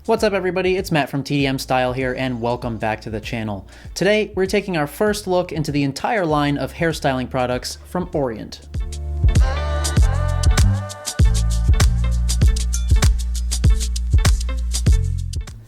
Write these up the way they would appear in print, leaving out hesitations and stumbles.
What's up everybody, it's Matt from TDM Style here and welcome back to the channel. Today we're taking our first look into the entire line of hairstyling products from ORIEN'T.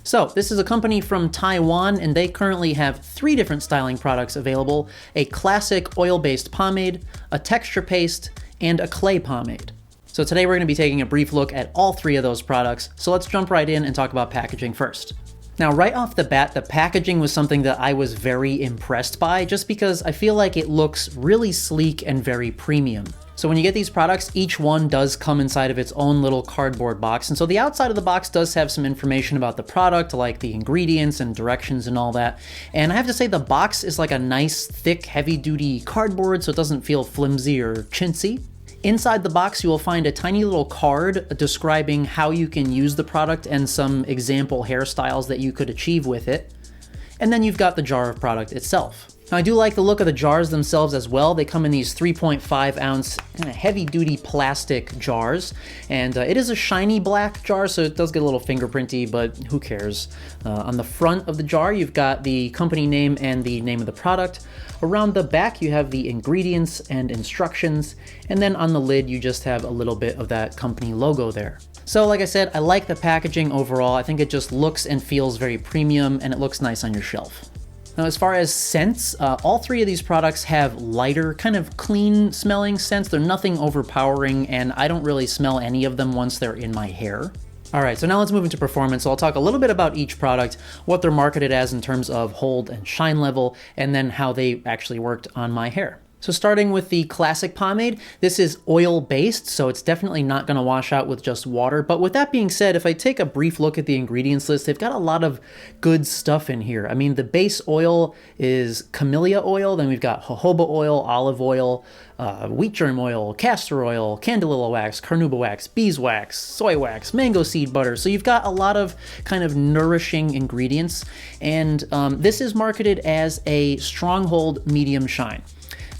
So this is a company from Taiwan and they currently have 3 different styling products available: a classic oil-based pomade, a texture paste, and a clay pomade. So today we're going to be taking a brief look at all 3 of those products, so let's jump right in and talk about packaging first. Now right off the bat, the packaging was something that I was very impressed by just because I feel like it looks really sleek and very premium. So when you get these products, each one does come inside of its own little cardboard box, and so the outside of the box does have some information about the product, like the ingredients and directions and all that. And I have to say the box is like a nice, thick, heavy-duty cardboard, so it doesn't feel flimsy or chintzy. Inside the box, you will find a tiny little card describing how you can use the product and some example hairstyles that you could achieve with it. And then you've got the jar of product itself. Now I do like the look of the jars themselves as well. They come in these 3.5 ounce kind of heavy duty plastic jars, and it is a shiny black jar, so it does get a little fingerprinty, but who cares. On the front of the jar you've got the company name and the name of the product. Around the back you have the ingredients and instructions, and then on the lid you just have a little bit of that company logo there. So like I said, I like the packaging overall. I think it just looks and feels very premium and it looks nice on your shelf. Now, as far as scents, all 3 of these products have lighter, kind of clean smelling scents. They're nothing overpowering, and I don't really smell any of them once they're in my hair. All right, so now let's move into performance. So I'll talk a little bit about each product, what they're marketed as in terms of hold and shine level, and then how they actually worked on my hair. So starting with the classic pomade, this is oil-based, so it's definitely not going to wash out with just water. But with that being said, if I take a brief look at the ingredients list, they've got a lot of good stuff in here. I mean, the base oil is camellia oil, then we've got jojoba oil, olive oil, wheat germ oil, castor oil, candelilla wax, carnauba wax, beeswax, soy wax, mango seed butter. So you've got a lot of kind of nourishing ingredients, and this is marketed as a stronghold medium shine.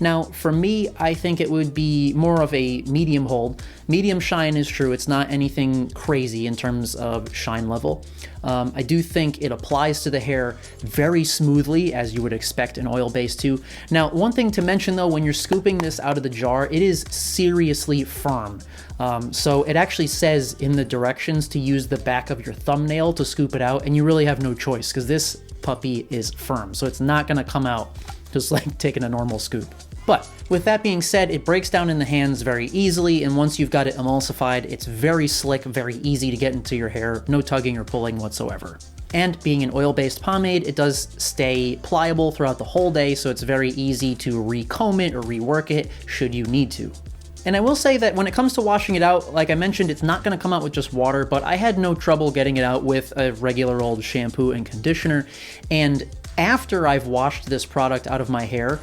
Now, for me, I think it would be more of a medium hold. Medium shine is true. It's not anything crazy in terms of shine level. I do think it applies to the hair very smoothly, as you would expect an oil-based to. Now, one thing to mention though, when you're scooping this out of the jar, it is seriously firm. So it actually says in the directions to use the back of your thumbnail to scoop it out, and you really have no choice because this puppy is firm. So it's not gonna come out just like taking a normal scoop. But with that being said, it breaks down in the hands very easily, and once you've got it emulsified, it's very slick, very easy to get into your hair, no tugging or pulling whatsoever. And being an oil-based pomade, it does stay pliable throughout the whole day, so it's very easy to recomb it or rework it should you need to. And I will say that when it comes to washing it out, like I mentioned, it's not going to come out with just water, but I had no trouble getting it out with a regular old shampoo and conditioner. And after I've washed this product out of my hair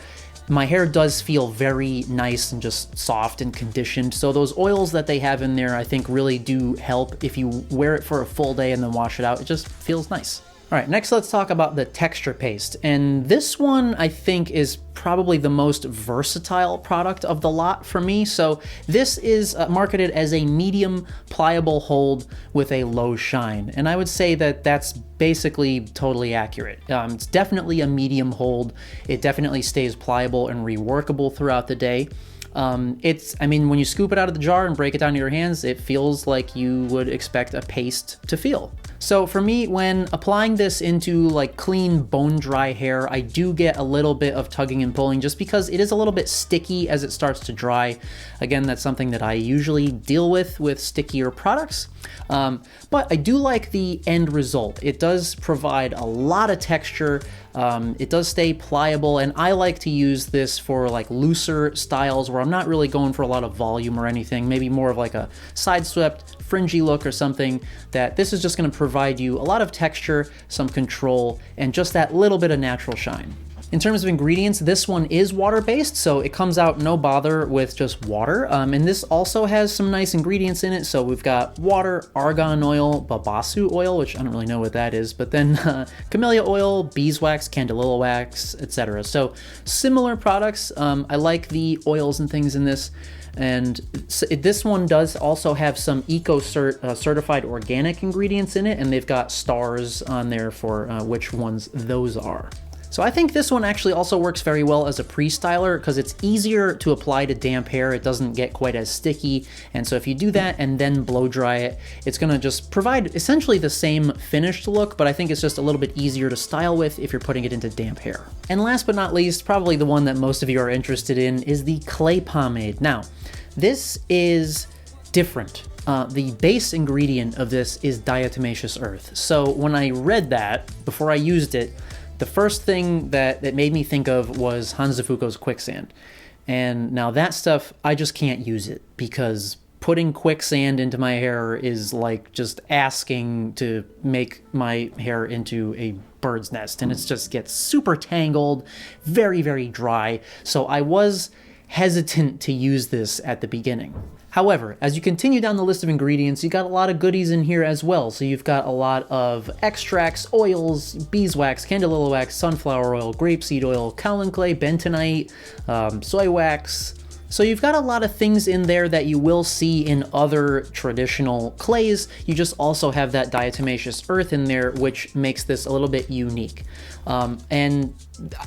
does feel very nice and just soft and conditioned. So those oils that they have in there, I think really do help. If you wear it for a full day and then wash it out, it just feels nice. All right, next let's talk about the texture paste. And this one I think is probably the most versatile product of the lot for me. So this is marketed as a medium pliable hold with a low shine. And I would say that that's basically totally accurate. It's definitely a medium hold. It definitely stays pliable and reworkable throughout the day. I mean, when you scoop it out of the jar and break it down to your hands, it feels like you would expect a paste to feel. So for me, when applying this into like clean bone dry hair, I do get a little bit of tugging and pulling just because it is a little bit sticky as it starts to dry. Again, that's something that I usually deal with stickier products. But I do like the end result. It does provide a lot of texture. It does stay pliable, and I like to use this for like looser styles where I'm not really going for a lot of volume or anything, maybe more of like a side swept, fringy look or something. That this is just going to provide you a lot of texture, some control, and just that little bit of natural shine. In terms of ingredients, this one is water-based, so it comes out no bother with just water. And this also has some nice ingredients in it. So we've got water, argan oil, babasu oil, which I don't really know what that is, but then camellia oil, beeswax, candelilla wax, etc. So similar products. I like the oils and things in this. And this one does also have some certified organic ingredients in it, and they've got stars on there for which ones those are. So I think this one actually also works very well as a pre-styler because it's easier to apply to damp hair. It doesn't get quite as sticky. And so if you do that and then blow dry it, it's gonna just provide essentially the same finished look, but I think it's just a little bit easier to style with if you're putting it into damp hair. And last but not least, probably the one that most of you are interested in is the clay pomade. Now, this is different. The base ingredient of this is diatomaceous earth. So when I read that, before I used it, the first thing that made me think of was Hansafuko's quicksand. And now that stuff, I just can't use it because putting quicksand into my hair is like just asking to make my hair into a bird's nest. And it just gets super tangled, very, very dry. So I was hesitant to use this at the beginning. However, as you continue down the list of ingredients, you got a lot of goodies in here as well. So you've got a lot of extracts, oils, beeswax, candelilla wax, sunflower oil, grapeseed oil, kaolin clay, bentonite, soy wax. So you've got a lot of things in there that you will see in other traditional clays. You just also have that diatomaceous earth in there, which makes this a little bit unique. And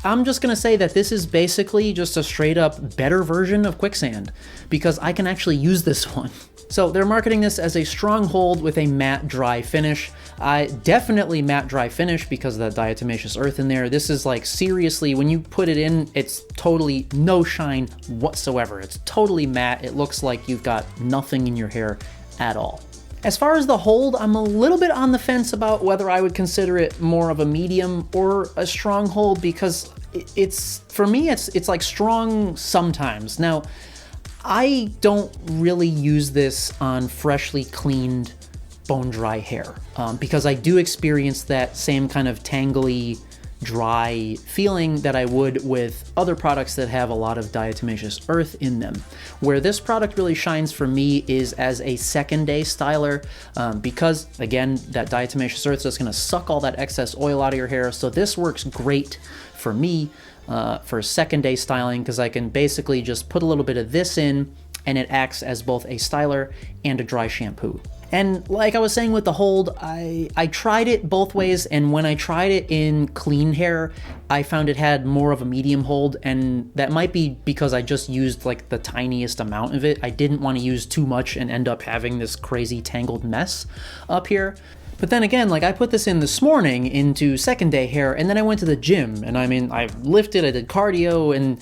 I'm just gonna say that this is basically just a straight up better version of quicksand because I can actually use this one. So they're marketing this as a stronghold with a matte dry finish. Definitely matte dry finish because of that diatomaceous earth in there. This is like seriously, when you put it in, it's totally no shine whatsoever. It's totally matte. It looks like you've got nothing in your hair at all. As far as the hold, I'm a little bit on the fence about whether I would consider it more of a medium or a strong hold because for me, it's like strong sometimes. Now, I don't really use this on freshly cleaned bone dry hair because I do experience that same kind of tangly, dry feeling that I would with other products that have a lot of diatomaceous earth in them. Where this product really shines for me is as a second day styler because, again, that diatomaceous earth is just going to suck all that excess oil out of your hair. So this works great for me for second day styling because I can basically just put a little bit of this in and it acts as both a styler and a dry shampoo. And like I was saying with the hold, I tried it both ways, and when I tried it in clean hair, I found it had more of a medium hold, and that might be because I just used like the tiniest amount of it. I didn't want to use too much and end up having this crazy tangled mess up here. But then again, like I put this in this morning into second day hair, and then I went to the gym, and I mean, I lifted, I did cardio, and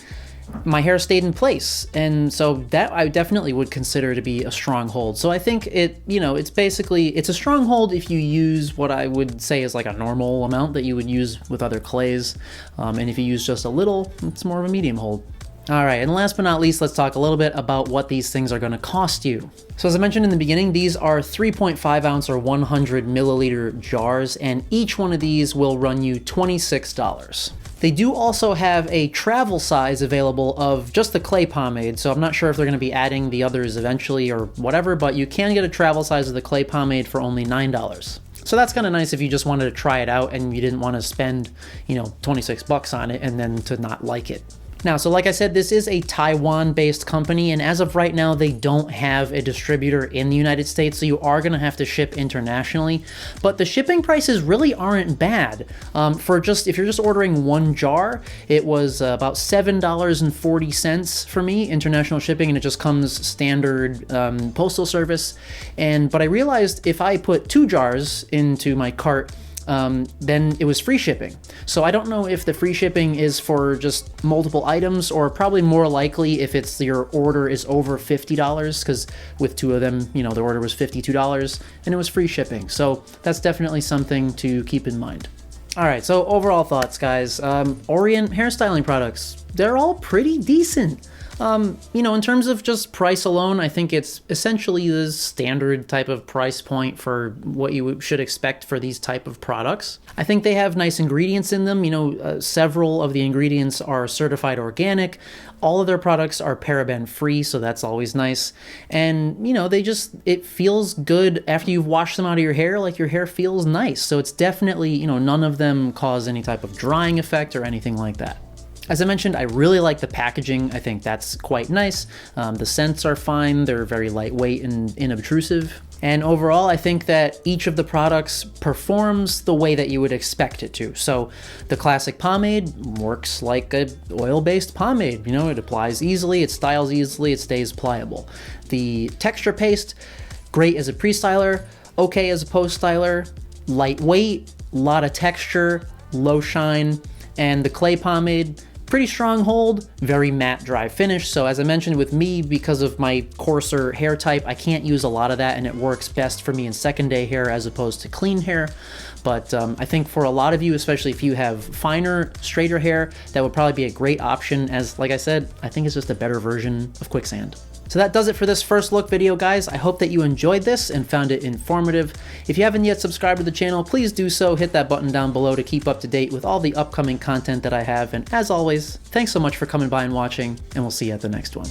my hair stayed in place. And so that I definitely would consider to be a strong hold. So I think it's a strong hold if you use what I would say is like a normal amount that you would use with other clays. And if you use just a little, it's more of a medium hold. All right, and last but not least, let's talk a little bit about what these things are going to cost you. So as I mentioned in the beginning, these are 3.5 ounce or 100 milliliter jars, and each one of these will run you $26. They do also have a travel size available of just the clay pomade, so I'm not sure if they're going to be adding the others eventually or whatever, but you can get a travel size of the clay pomade for only $9. So that's kind of nice if you just wanted to try it out and you didn't want to spend, $26 on it and then to not like it. Now, so like I said, this is a Taiwan-based company, and as of right now, they don't have a distributor in the United States, so you are going to have to ship internationally. But the shipping prices really aren't bad. If you're just ordering one jar, it was about $7.40 for me, international shipping, and it just comes standard postal service. But I realized if I put 2 jars into my cart, then it was free shipping. So I don't know if the free shipping is for just multiple items or probably more likely if it's your order is over $50, because with 2 of them, the order was $52 and it was free shipping. So that's definitely something to keep in mind. All right, so overall thoughts, guys. Orient hairstyling products, they're all pretty decent. You know, in terms of just price alone, I think it's essentially the standard type of price point for what you should expect for these type of products. I think they have nice ingredients in them. You know, several of the ingredients are certified organic. All of their products are paraben free, so that's always nice. And, you know, it feels good after you've washed them out of your hair, like your hair feels nice. So it's definitely, you know, none of them cause any type of drying effect or anything like that. As I mentioned, I really like the packaging. I think that's quite nice. The scents are fine. They're very lightweight and inobtrusive. And overall, I think that each of the products performs the way that you would expect it to. So the classic pomade works like a oil-based pomade. You know, it applies easily, it styles easily, it stays pliable. The texture paste, great as a pre-styler, okay as a post-styler, lightweight, a lot of texture, low shine. And the clay pomade, pretty strong hold, very matte dry finish. So as I mentioned with me, because of my coarser hair type, I can't use a lot of that, and it works best for me in second day hair as opposed to clean hair. But I think for a lot of you, especially if you have finer, straighter hair, that would probably be a great option, as like I said, I think it's just a better version of quicksand. So that does it for this first look video, guys. I hope that you enjoyed this and found it informative. If you haven't yet subscribed to the channel, please do so. Hit that button down below to keep up to date with all the upcoming content that I have. And as always, thanks so much for coming by and watching, and we'll see you at the next one.